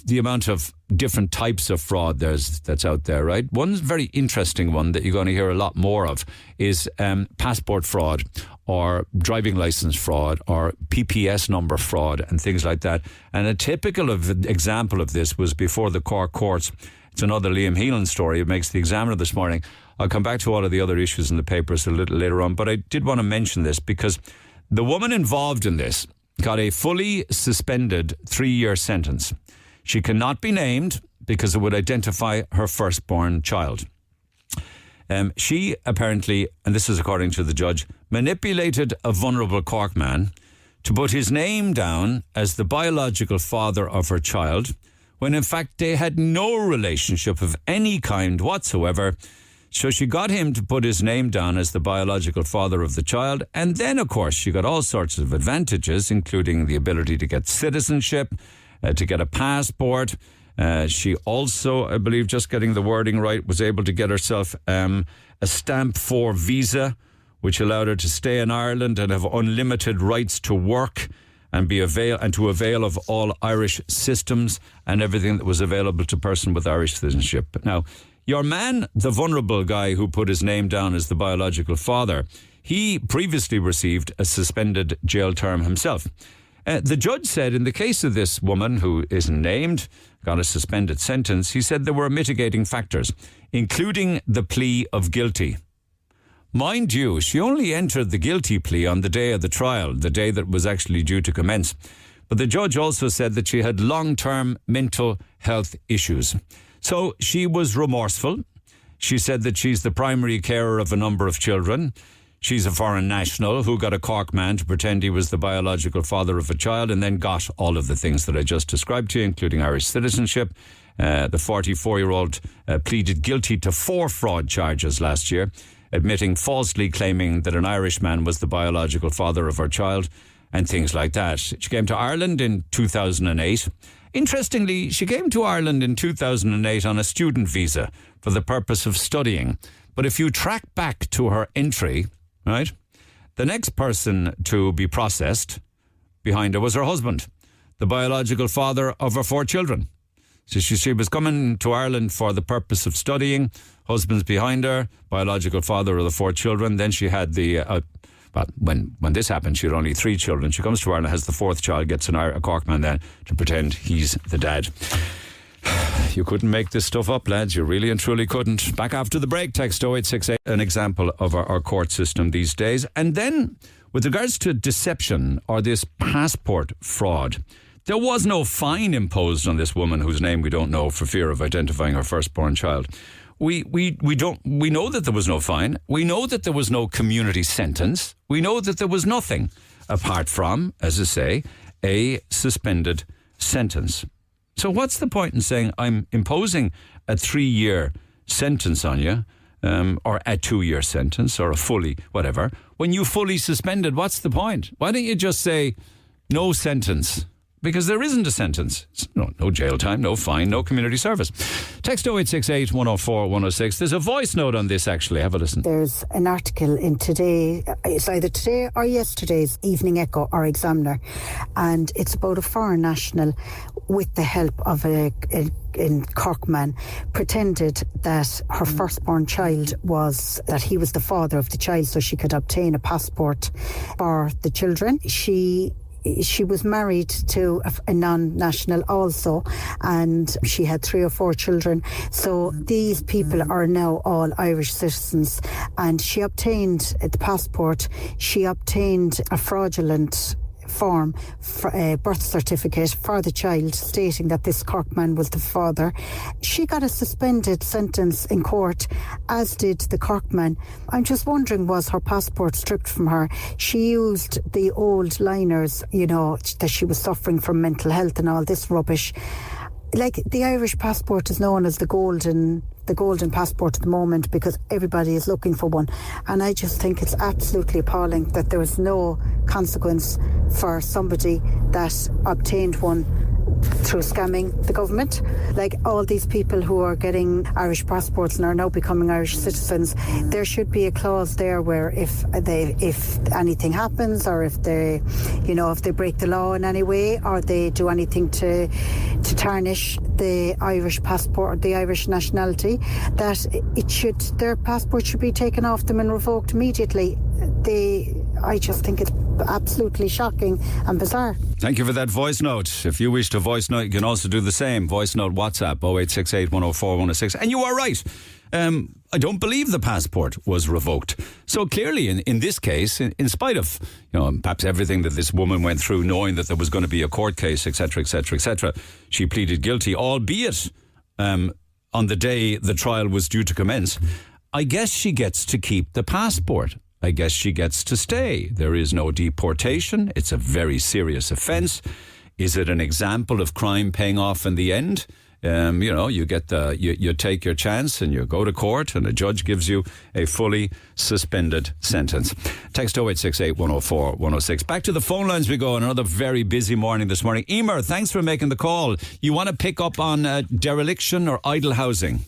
the amount of different types of fraud that's out there, right? One very interesting one that you're going to hear a lot more of is passport fraud or driving license fraud or PPS number fraud and things like that. And a typical example of this was before the Cork courts. It's another Liam Heelan story. It makes the Examiner this morning. I'll come back to all of the other issues in the papers a little later on, but I did want to mention this because the woman involved in this got a fully suspended 3-year sentence. She cannot be named because it would identify her firstborn child. She apparently, and this is according to the judge, manipulated a vulnerable Cork man to put his name down as the biological father of her child, when in fact they had no relationship of any kind whatsoever. So she got him to put his name down as the biological father of the child. And then, of course, she got all sorts of advantages, including the ability to get citizenship, to get a passport. She also, I believe, just getting the wording right, was able to get herself a Stamp 4 visa, which allowed her to stay in Ireland and have unlimited rights to work and to avail of all Irish systems and everything that was available to a person with Irish citizenship. Now, your man, the vulnerable guy who put his name down as the biological father, he previously received a suspended jail term himself. The judge said in the case of this woman who isn't named, got a suspended sentence, he said there were mitigating factors, including the plea of guilty. Mind you, she only entered the guilty plea on the day of the trial, the day that was actually due to commence. But the judge also said that she had long-term mental health issues. So she was remorseful. She said that she's the primary carer of a number of children. She's a foreign national who got a Cork man to pretend he was the biological father of a child and then got all of the things that I just described to you, including Irish citizenship. The 44-year-old pleaded guilty to 4 fraud charges last year, admitting falsely claiming that an Irishman was the biological father of her child and things like that. She came to Ireland in 2008. Interestingly, she came to Ireland in 2008 on a student visa for the purpose of studying. But if you track back to her entry, right, the next person to be processed behind her was her husband, the biological father of her 4 children. So she was coming to Ireland for the purpose of studying, husband's behind her, biological father of the 4 children. Then she had but when this happened, she had only 3 children. She comes to Ireland, has the 4th child, gets a Cork man then to pretend he's the dad. You couldn't make this stuff up, lads. You really and truly couldn't. Back after the break, text 0868, an example of our court system these days. And then, with regards to deception or this passport fraud, there was no fine imposed on this woman whose name we don't know for fear of identifying her firstborn child. We know that there was no fine. We know that there was no community sentence. We know that there was nothing apart from, as I say, a suspended sentence. So what's the point in saying I'm imposing a 3-year sentence on you, or a 2-year sentence, or a fully whatever, when you fully suspended? What's the point? Why don't you just say no sentence? Because there isn't a sentence. No jail time, no fine, no community service. Text 0868 104 106. There's a voice note on this, actually. Have a listen. There's an article in today, it's either today or yesterday's Evening Echo or Examiner, and it's about a foreign national with the help of a Cork man pretended that her firstborn child that he was the father of the child so she could obtain a passport for the children. She was married to a non-national also, and she had 3 or 4 children. So these people are now all Irish citizens, and she obtained the passport. She obtained a fraudulent form, birth certificate for the child stating that this Cork man was the father. She got a suspended sentence in court, as did the Cork man. I'm just wondering, was her passport stripped from her? She used the old liners, that she was suffering from mental health and all this rubbish. Like, the Irish passport is known as the golden passport at the moment because everybody is looking for one, and I just think it's absolutely appalling that there is no consequence for somebody that obtained one through scamming the government. Like all these people who are getting Irish passports and are now becoming Irish citizens, there should be a clause there where if anything happens, or if they break the law in any way, or they do anything to tarnish the Irish passport or the Irish nationality, that their passport should be taken off them and revoked immediately. I just think it's absolutely shocking and bizarre. Thank you for that voice note. If you wish to voice note, you can also do the same. Voice note, WhatsApp 0868 104 106. And you are right. I don't believe the passport was revoked. So clearly, in this case, in spite of perhaps everything that this woman went through, knowing that there was going to be a court case, etc., etc., etc., she pleaded guilty, albeit on the day the trial was due to commence. I guess she gets to keep the passport. I guess she gets to stay. There is no deportation. It's a very serious offence. Is it an example of crime paying off in the end? You get you take your chance and you go to court and a judge gives you a fully suspended sentence. Text 0868 104 106. Back to the phone lines we go. Another very busy morning this morning. Emer, thanks for making the call. You want to pick up on dereliction or idle housing?